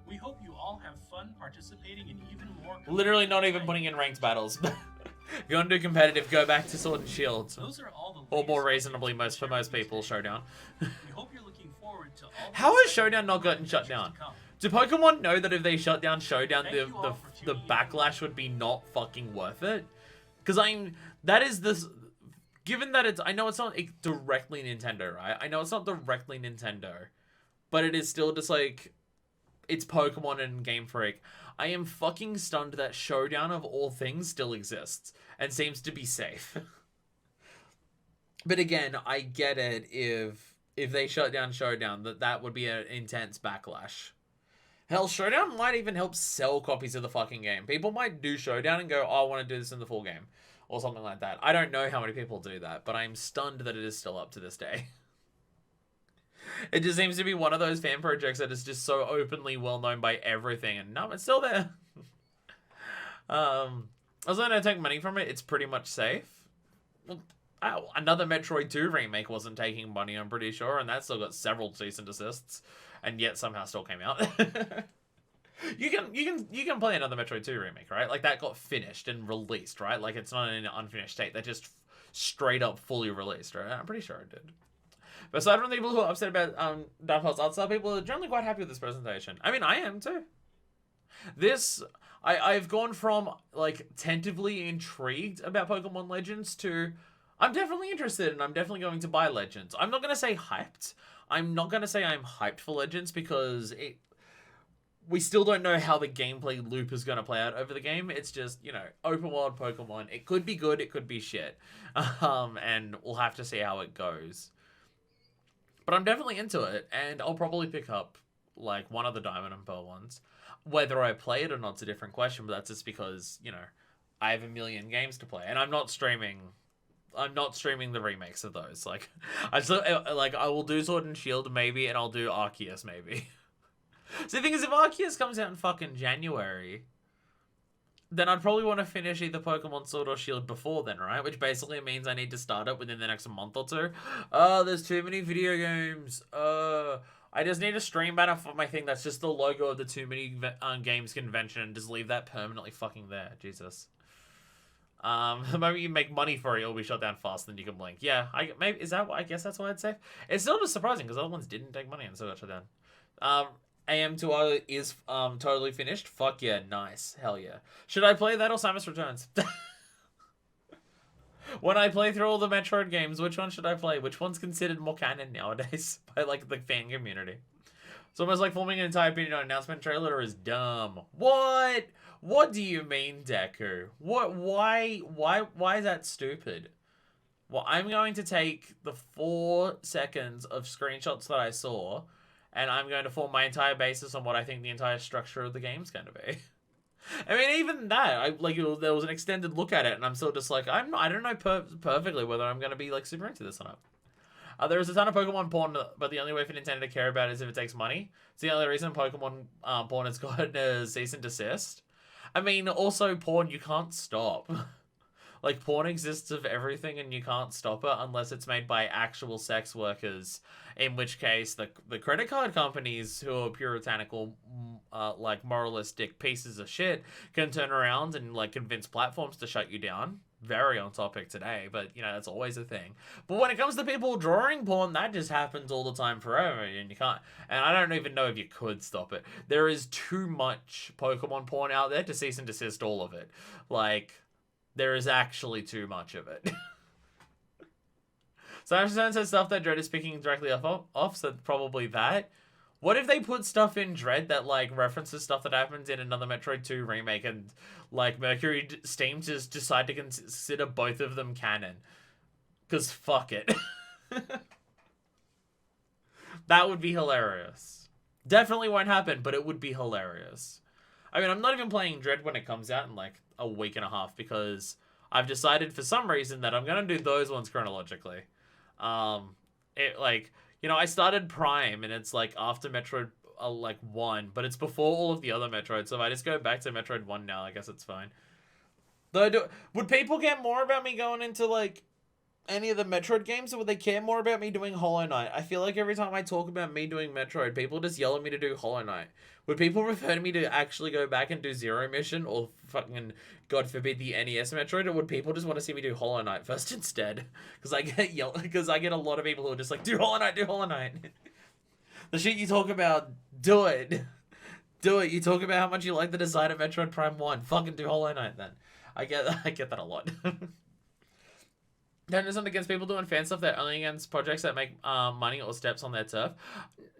We hope you all have fun participating in even more. Literally not even competitive putting in play. ranked battles. If you want to do competitive, go back to Sword and Shield. Those are all the Or more latest reasonably, updates for we most shared with you people, today. Showdown. We hope you're looking forward to all the How has exciting Showdown not gotten Pokemon shut adventures down? to come. Do Pokemon know that if they shut down Showdown, Thank the you all for the tuning in. backlash would be not fucking worth it? Because that is this. Given that I know it's not directly Nintendo, right? I know it's not directly Nintendo, but it is still just like, it's Pokemon and Game Freak. I am fucking stunned that Showdown of all things still exists and seems to be safe. But again, I get it if they shut down Showdown, that would be an intense backlash. Hell, Showdown might even help sell copies of the fucking game. People might do Showdown and go, oh, I want to do this in the full game. Or something like that. I don't know how many people do that, but I'm stunned that it is still up to this day. It just seems to be one of those fan projects that is just so openly well known by everything, and no, it's still there. As I don't take money from it, it's pretty much safe. Well, another Metroid 2 remake wasn't taking money, I'm pretty sure, and that still got several cease and desists, and yet somehow still came out. You can play another Metroid 2 remake, right? Like, that got finished and released, right? Like, it's not in an unfinished state. That just straight up fully released, right? I'm pretty sure it did. But aside from the people who are upset about Dark Souls, outside people are generally quite happy with this presentation. I mean, I am too. I've gone from, like, tentatively intrigued about Pokemon Legends to, I'm definitely interested and I'm definitely going to buy Legends. I'm not going to say hyped. I'm not going to say I'm hyped for Legends because we still don't know how the gameplay loop is going to play out over the game. It's just, you know, open world Pokemon. It could be good, it could be shit. And we'll have to see how it goes. But I'm definitely into it, and I'll probably pick up, like, one of the Diamond and Pearl ones. Whether I play it or not's a different question, but that's just because, you know, I have a million games to play, and I'm not streaming the remakes of those. Like, I will do Sword and Shield maybe, and I'll do Arceus maybe. So the thing is, if Arceus comes out in fucking January, then I'd probably want to finish either Pokemon Sword or Shield before then, right? Which basically means I need to start it within the next month or two. There's too many video games. I just need a stream banner for my thing that's just the logo of the Too Many Games convention and just leave that permanently fucking there. Jesus. The moment you make money for it, it'll be shut down fast, then you can blink. Yeah, I guess that's what I'd say. It's still just surprising because other ones didn't take money and still got shut down. AM2O is totally finished. Fuck yeah, nice. Hell yeah. Should I play that or Samus Returns? When I play through all the Metroid games, which one should I play? Which one's considered more canon nowadays by, like, the fan community? It's almost like forming an entire opinion on an announcement trailer is dumb. What? What do you mean, Deku? What? Why is that stupid? Well, I'm going to take the 4 seconds of screenshots that I saw, and I'm going to form my entire basis on what I think the entire structure of the game's going to be. I mean, even that, there was an extended look at it, and I'm still just like, I don't know perfectly whether I'm going to be, like, super into this or not. There is a ton of Pokemon porn, but the only way for Nintendo to care about it is if it takes money. It's the only reason Pokemon porn has gotten a cease and desist. I mean, also, porn, you can't stop. Like, porn exists of everything, and you can't stop it unless it's made by actual sex workers, in which case the credit card companies, who are puritanical, like, moralistic pieces of shit, can turn around and, like, convince platforms to shut you down. Very on topic today, but, you know, that's always a thing. But when it comes to people drawing porn, that just happens all the time forever, and you can't. And I don't even know if you could stop it. There is too much Pokemon porn out there to cease and desist all of it. Like, there is actually too much of it. So Amazon says stuff that Dread is picking directly off, so probably that. What if they put stuff in Dread that, like, references stuff that happens in another Metroid 2 remake, and, like, Mercury Steam just decide to consider both of them canon? Because fuck it. That would be hilarious. Definitely won't happen, but it would be hilarious. I mean, I'm not even playing Dread when it comes out in, like, a week and a half, because I've decided for some reason that I'm gonna do those ones chronologically. I started Prime, and it's like after Metroid like 1, but it's before all of the other Metroids. So if I just go back to Metroid 1 now, I guess it's fine. Though, would people care more about me going into like any of the Metroid games, or would they care more about me doing Hollow Knight? I feel like every time I talk about me doing Metroid, people just yell at me to do Hollow Knight. Would people prefer me to actually go back and do Zero Mission, or fucking, God forbid, the NES Metroid, or would people just want to see me do Hollow Knight first instead? Because I get a lot of people who are just like, do Hollow Knight, do Hollow Knight. The shit you talk about, do it. Do it. You talk about how much you like the design of Metroid Prime 1. Fucking do Hollow Knight then. I get that a lot. Don't something against people doing fan stuff. They're only against projects that make money or steps on their turf.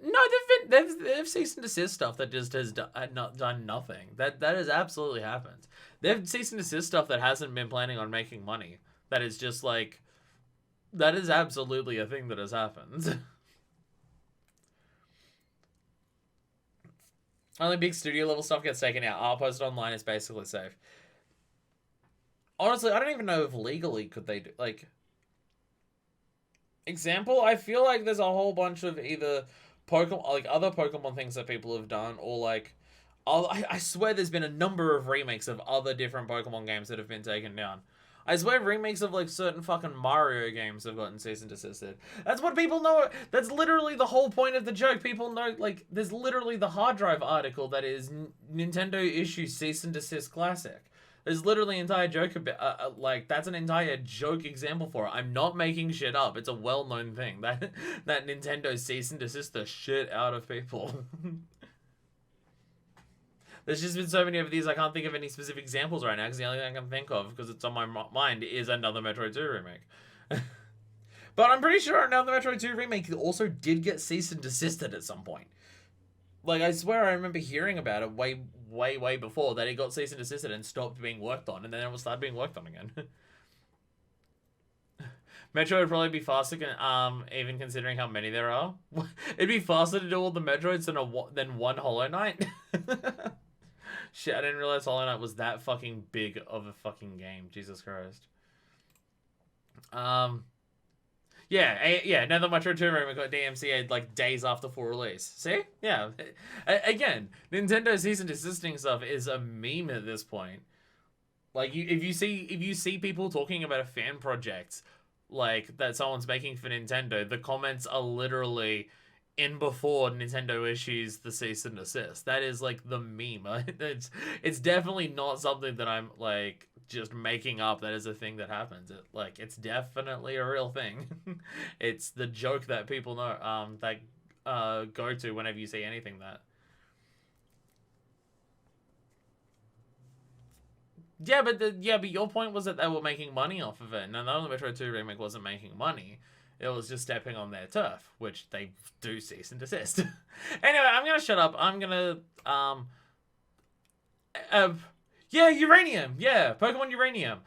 No, they've cease and desist stuff that just has done nothing. That has absolutely happened. They've cease and desist stuff that hasn't been planning on making money. That is just like, that is absolutely a thing that has happened. Only big studio level stuff gets taken out. Art posted online is basically safe. Honestly, I don't even know if legally could they do, like, example, I feel like there's a whole bunch of either Pokemon, like other Pokemon things that people have done, or like, I swear there's been a number of remakes of other different Pokemon games that have been taken down. I swear remakes of like certain fucking Mario games have gotten cease and desisted. That's what people know. That's literally the whole point of the joke. People know, like, there's literally the hard drive article that is Nintendo issue cease and desist classic. There's literally an entire joke about, like, that's an entire joke example for it. I'm not making shit up. It's a well-known thing that Nintendo cease and desist the shit out of people. There's just been so many of these, I can't think of any specific examples right now, because the only thing I can think of, because it's on my mind, is another Metroid 2 remake. But I'm pretty sure another Metroid 2 remake also did get cease and desisted at some point. Like, I swear I remember hearing about it way before, that it got cease and desisted and stopped being worked on, and then it will start being worked on again. Metroid would probably be faster, even considering how many there are. It'd be faster to do all the Metroids than one Hollow Knight. Shit, I didn't realize Hollow Knight was that fucking big of a fucking game. Jesus Christ. Yeah, now that Metroid 2 remake got DMCA'd like days after full release. See? Yeah. Again, Nintendo cease and desisting stuff is a meme at this point. Like, if you see people talking about a fan project like that someone's making for Nintendo, the comments are literally in before Nintendo issues the cease and desist. That is like the meme. It's definitely not something that I'm like just making up. That is a thing that happens. It's definitely a real thing. It's the joke that people know that go to whenever you see anything that. Yeah, but your point was that they were making money off of it, and the only Metroid 2 remake wasn't making money. It was just stepping on their turf, which they do cease and desist. Anyway, I'm gonna shut up. I'm gonna yeah, Uranium. Yeah, Pokemon Uranium.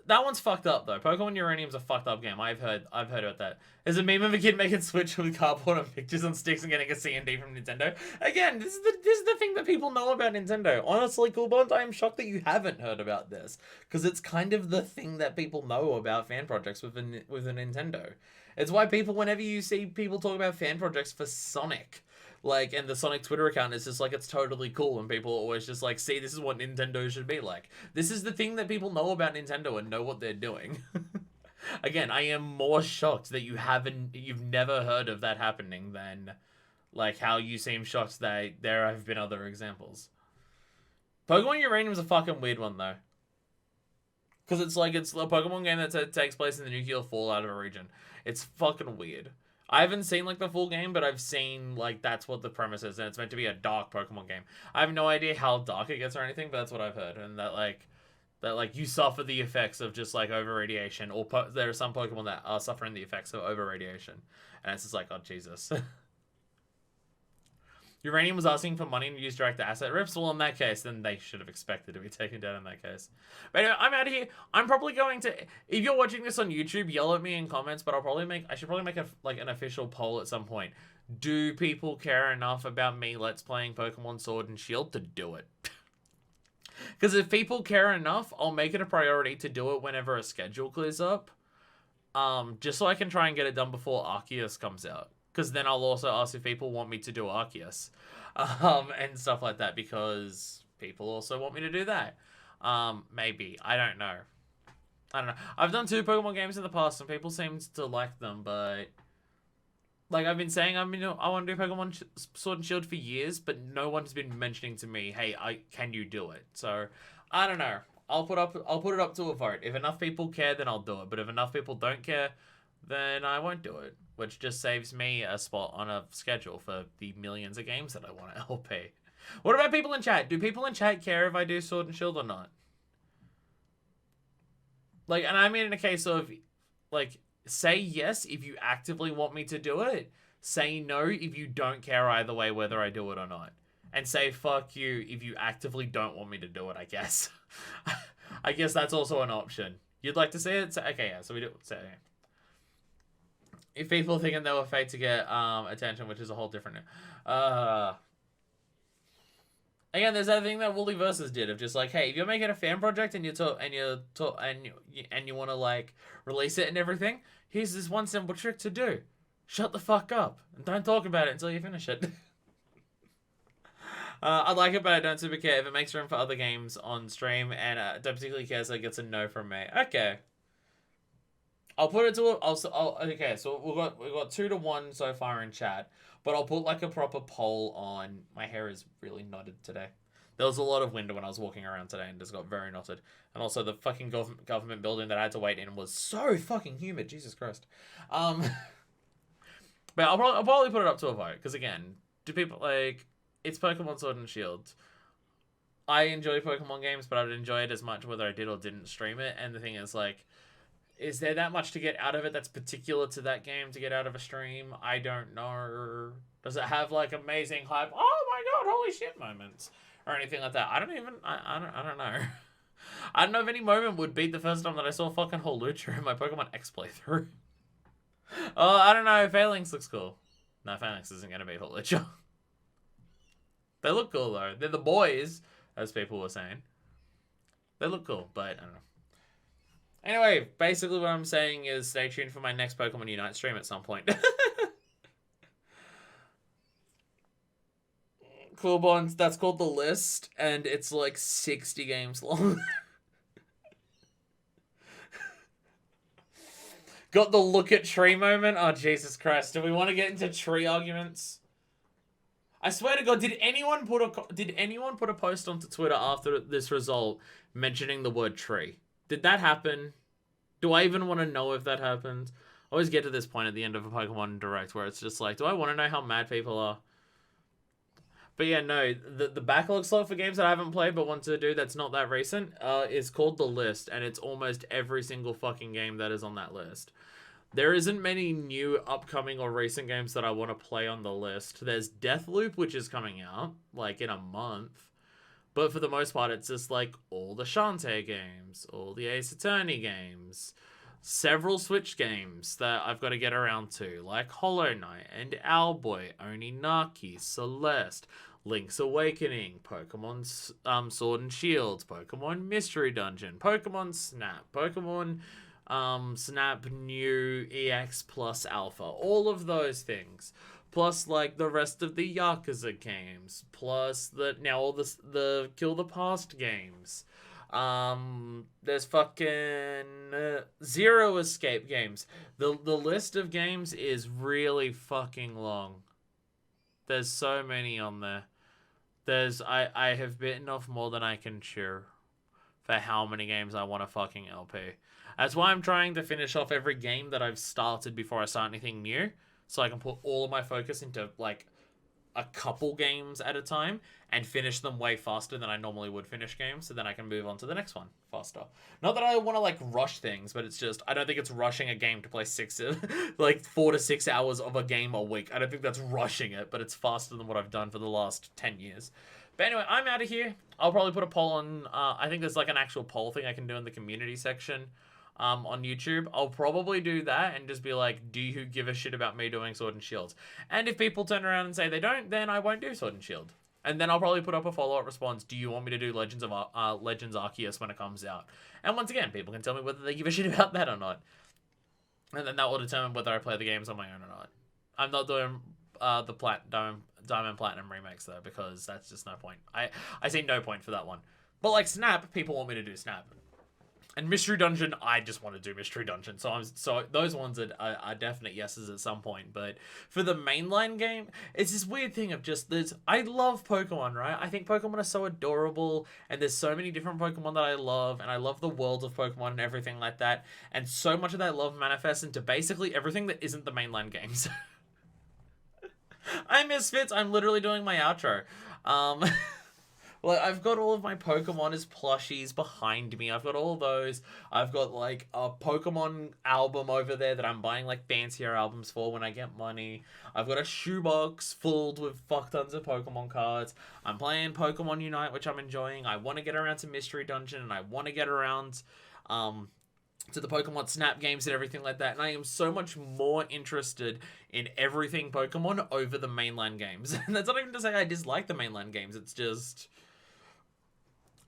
That one's fucked up though. Pokemon Uranium's a fucked up game. I've heard about that. There's a meme of a kid making Switch with cardboard and pictures on sticks and getting a C&D from Nintendo. Again, this is the thing that people know about Nintendo. Honestly, Coolbond, I am shocked that you haven't heard about this, because it's kind of the thing that people know about fan projects with a Nintendo. It's why whenever you see people talk about fan projects for Sonic, like, and the Sonic Twitter account is just like, it's totally cool, and people are always just like, see, this is what Nintendo should be like. This is the thing that people know about Nintendo and know what they're doing. Again, I am more shocked that you've never heard of that happening than, like, how you seem shocked that there have been other examples. Pokemon Uranium's a fucking weird one, though. Because it's a Pokemon game that takes place in the nuclear fallout of a region. It's fucking weird. I haven't seen, like, the full game, but I've seen, like, that's what the premise is, and it's meant to be a dark Pokemon game. I have no idea how dark it gets or anything, but that's what I've heard, and that you suffer the effects of just, like, over-radiation, or there are some Pokemon that are suffering the effects of over-radiation, and it's just like, oh, Jesus. Uranium was asking for money and used direct asset rips. Well, in that case, then they should have expected to be taken down in that case. But anyway, I'm out of here. I'm probably going to, if you're watching this on YouTube, yell at me in comments, but I should probably make an official poll at some point. Do people care enough about me Let's Playing Pokemon Sword and Shield to do it? Because if people care enough, I'll make it a priority to do it whenever a schedule clears up. Just so I can try and get it done before Arceus comes out. Because then I'll also ask if people want me to do Arceus. And stuff like that, because people also want me to do that. Maybe. I don't know. I've done 2 Pokemon games in the past, and people seem to like them, but... Like, I've been saying I want to do Pokemon Sword and Shield for years, but no one's been mentioning to me, hey, can you do it? So, I don't know. I'll put it up to a vote. If enough people care, then I'll do it. But if enough people don't care, then I won't do it. Which just saves me a spot on a schedule for the millions of games that I want to LP. What about people in chat? Do people in chat care if I do Sword and Shield or not? Like, and I mean in a case of, like, say yes if you actively want me to do it. Say no if you don't care either way whether I do it or not. And say fuck you if you actively don't want me to do it, I guess. I guess that's also an option. You'd like to see it? Okay, yeah, so we do say okay. If people thinking they were fake to get attention, which is a whole different... Again, there's that thing that Wooly Versus did of just like, hey, if you're making a fan project and you want to like release it and everything, here's this one simple trick to do: shut the fuck up and don't talk about it until you finish it. I like it, but I don't super care if it makes room for other games on stream, and don't particularly care, so it gets a no from me. Okay, I'll put it to okay. So we've got 2-1 so far in chat. But I'll put like a proper poll on... My hair is really knotted today. There was a lot of wind when I was walking around today and just got very knotted. And also the fucking government building that I had to wait in was so fucking humid. Jesus Christ. But I'll probably put it up to a vote. Because again, do people like... It's Pokemon Sword and Shield. I enjoy Pokemon games, but I would enjoy it as much whether I did or didn't stream it. And the thing is like... Is there that much to get out of it that's particular to that game to get out of a stream? I don't know. Does it have like amazing hype? Oh my god, holy shit moments. Or anything like that. I don't know. I don't know if any moment would beat the first time that I saw fucking Holucha in my Pokemon X playthrough. Oh, I don't know. Phalanx looks cool. No, Phalanx isn't going to beat Holucha. They look cool though. They're the boys, as people were saying. They look cool, but I don't know. Anyway, basically what I'm saying is stay tuned for my next Pokemon Unite stream at some point. Cool Bonds, that's called The List, and it's like 60 games long. Got the look at tree moment? Oh, Jesus Christ. Do we want to get into tree arguments? I swear to God, did anyone put a post onto Twitter after this result mentioning the word tree? Did that happen? Do I even want to know if that happened? I always get to this point at the end of a Pokemon Direct where it's just like, do I want to know how mad people are? But yeah, no, the backlog slot for games that I haven't played but want to do that's not that recent is called The List, and it's almost every single fucking game that is on that list. There isn't many new upcoming or recent games that I want to play on the list. There's Deathloop, which is coming out, like, in a month. But for the most part, it's just like all the Shantae games, all the Ace Attorney games, several Switch games that I've got to get around to, like Hollow Knight and Owlboy, Oninaki, Celeste, Link's Awakening, Pokemon Sword and Shield, Pokemon Mystery Dungeon, Pokemon Snap, Pokemon Snap New EX Plus Alpha, all of those things. Plus, like, the rest of the Yakuza games. Plus, all the Kill the Past games. There's fucking Zero Escape games. The list of games is really fucking long. There's so many on there. I have bitten off more than I can chew for how many games I want to fucking LP. That's why I'm trying to finish off every game that I've started before I start anything new. So I can put all of my focus into, like, a couple games at a time and finish them way faster than I normally would finish games, so then I can move on to the next one faster. Not that I want to, like, rush things, but it's just, I don't think it's rushing a game to play 4 to 6 hours of a game a week. I don't think that's rushing it, but it's faster than what I've done for the last 10 years. But anyway, I'm out of here. I'll probably put a poll on, I think there's, like, an actual poll thing I can do in the community section. On YouTube. I'll probably do that and just be like, do you give a shit about me doing Sword and Shield? And if people turn around and say they don't, then I won't do Sword and Shield. And then I'll probably put up a follow-up response, do you want me to do Legends Arceus when it comes out? And once again, people can tell me whether they give a shit about that or not. And then that will determine whether I play the games on my own or not. I'm not doing the Diamond Platinum remakes, though, because that's just no point. I see no point for that one. But, like, Snap, people want me to do Snap. And Mystery Dungeon, I just want to do Mystery Dungeon. So those ones are definite yeses at some point. But for the mainline game, it's this weird thing of just I love Pokemon, right? I think Pokemon are so adorable, and there's so many different Pokemon that I love, and I love the world of Pokemon and everything like that. And so much of that love manifests into basically everything that isn't the mainline games. I Misfits, I'm literally doing my outro. Well, I've got all of my Pokemon as plushies behind me. I've got all those. I've got, like, a Pokemon album over there that I'm buying, like, fancier albums for when I get money. I've got a shoebox filled with fuck tons of Pokemon cards. I'm playing Pokemon Unite, which I'm enjoying. I want to get around to Mystery Dungeon, and I want to get around to the Pokemon Snap games and everything like that. And I am so much more interested in everything Pokemon over the mainline games. And that's not even to say I dislike the mainline games. It's just,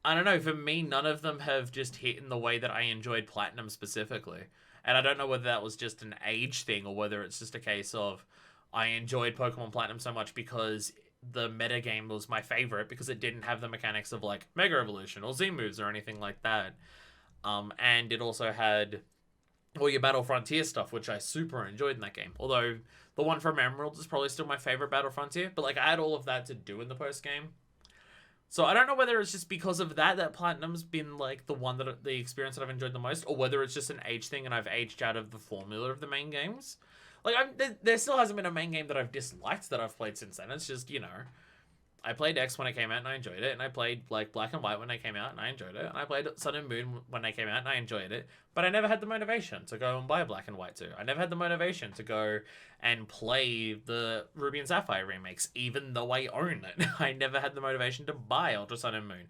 I don't know, for me, none of them have just hit in the way that I enjoyed Platinum specifically. And I don't know whether that was just an age thing or whether it's just a case of I enjoyed Pokemon Platinum so much because the meta game was my favorite because it didn't have the mechanics of, like, Mega Evolution or Z moves or anything like that. And it also had all your Battle Frontier stuff, which I super enjoyed in that game. Although the one from Emerald is probably still my favorite Battle Frontier, but, like, I had all of that to do in the post game. So I don't know whether it's just because of that Platinum's been, like, the experience that I've enjoyed the most, or whether it's just an age thing and I've aged out of the formula of the main games. Like, there still hasn't been a main game that I've disliked that I've played since then. It's just, you know, I played X when it came out and I enjoyed it, and I played, like, Black and White when they came out and I enjoyed it, and I played Sun and Moon when they came out and I enjoyed it, but I never had the motivation to go and buy Black and White 2. I never had the motivation to go and play the Ruby and Sapphire remakes, even though I own it. I never had the motivation to buy Ultra Sun and Moon.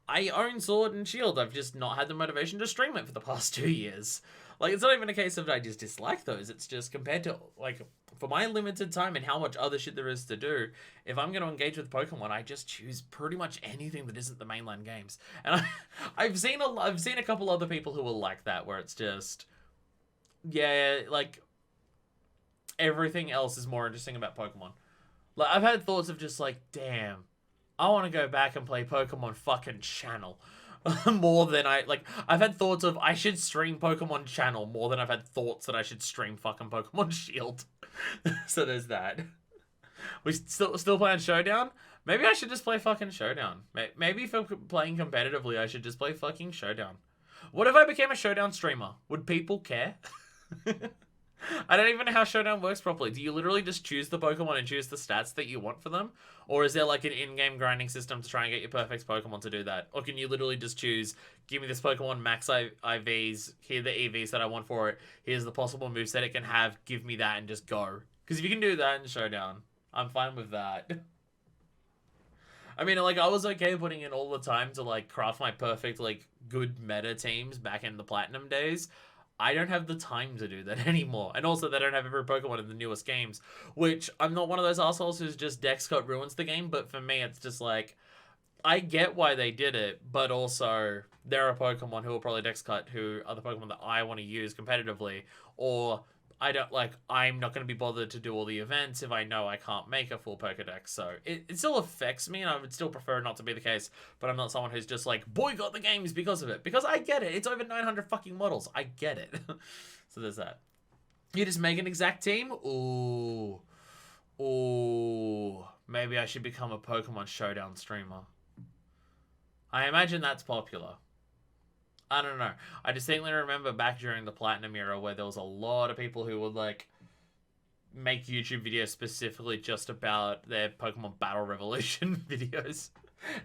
I own Sword and Shield, I've just not had the motivation to stream it for the past 2 years. Like, it's not even a case of I just dislike those, it's just compared to, like, for my limited time and how much other shit there is to do, if I'm going to engage with Pokemon, I just choose pretty much anything that isn't the mainline games. And I've seen a couple other people who are like that, where it's just, yeah, like, everything else is more interesting about Pokemon. Like, I've had thoughts of just like, damn, I want to go back and play Pokemon fucking Channel. More than I've had thoughts of I should stream Pokemon Channel more than I've had thoughts that I should stream fucking Pokemon Shield. So there's that. We still playing Showdown? Maybe I should just play fucking Showdown. Maybe if I'm playing competitively, I should just play fucking Showdown. What if I became a Showdown streamer? Would people care? I don't even know how Showdown works properly. Do you literally just choose the Pokemon and choose the stats that you want for them? Or is there, like, an in-game grinding system to try and get your perfect Pokemon to do that? Or can you literally just choose, give me this Pokemon max IVs, here are the EVs that I want for it, here's the possible moveset it can have, give me that and just go. Because if you can do that in Showdown, I'm fine with that. I mean, like, I was okay putting in all the time to, like, craft my perfect, like, good meta teams back in the Platinum days. I don't have the time to do that anymore. And also, they don't have every Pokemon in the newest games, which I'm not one of those assholes who's just dex cut ruins the game, but for me, it's just like, I get why they did it, but also, there are Pokemon who will probably dex cut who are the Pokemon that I want to use competitively, or I'm not going to be bothered to do all the events if I know I can't make a full Pokedex. So it still affects me, and I would still prefer not to be the case, but I'm not someone who's just like, boycott the games because of it. Because I get it. It's over 900 fucking models. I get it. So there's that. You just make an exact team? Ooh. Maybe I should become a Pokemon Showdown streamer. I imagine that's popular. I don't know. I distinctly remember back during the Platinum era where there was a lot of people who would, like, make YouTube videos specifically just about their Pokemon Battle Revolution videos.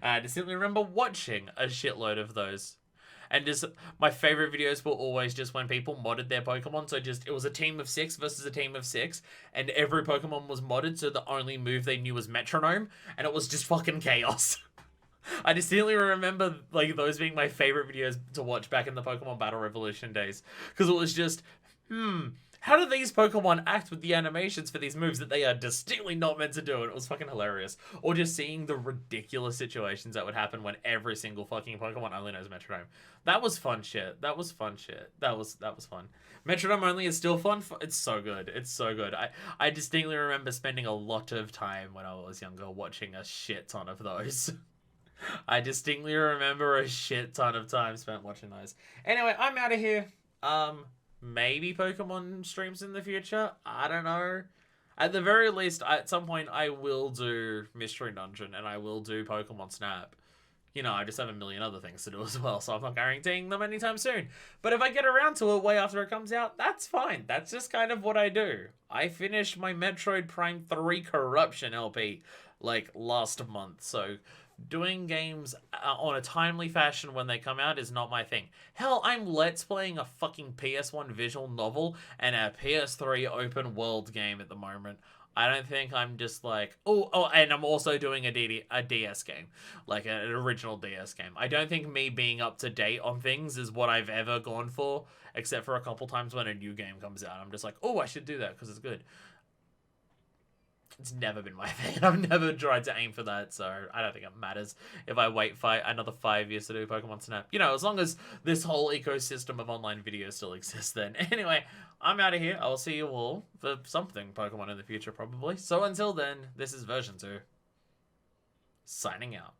I distinctly remember watching a shitload of those. And just, my favorite videos were always just when people modded their Pokemon. So just, it was a team of 6 versus a team of 6. And every Pokemon was modded, so the only move they knew was Metronome. And it was just fucking chaos. I distinctly remember, like, those being my favorite videos to watch back in the Pokemon Battle Revolution days. Because it was just, how do these Pokemon act with the animations for these moves that they are distinctly not meant to do? And it was fucking hilarious. Or just seeing the ridiculous situations that would happen when every single fucking Pokemon only knows Metrodome. That was fun shit. That was fun shit. That was fun. Metrodome only is still fun. It's so good. It's so good. I distinctly remember spending a lot of time when I was younger watching a shit ton of those. I distinctly remember a shit ton of time spent watching those. Anyway, I'm out of here. Maybe Pokemon streams in the future. I don't know. At the very least, at some point, I will do Mystery Dungeon and I will do Pokemon Snap. You know, I just have a million other things to do as well, so I'm not guaranteeing them anytime soon. But if I get around to it way after it comes out, that's fine. That's just kind of what I do. I finished my Metroid Prime 3 Corruption LP, like, last month, so doing games on a timely fashion when they come out is not my thing. Hell, I'm Let's Playing a fucking PS1 visual novel and a PS3 open world game at the moment. I don't think I'm just like, oh, and I'm also doing a DS game, like an original DS game. I don't think me being up to date on things is what I've ever gone for, except for a couple times when a new game comes out. I'm just like, oh, I should do that because it's good. It's never been my thing. I've never tried to aim for that, so I don't think it matters if I wait another 5 years to do Pokemon Snap. You know, as long as this whole ecosystem of online video still exists then. Anyway, I'm out of here. I'll see you all for something Pokemon in the future, probably. So until then, this is Version2. Signing out.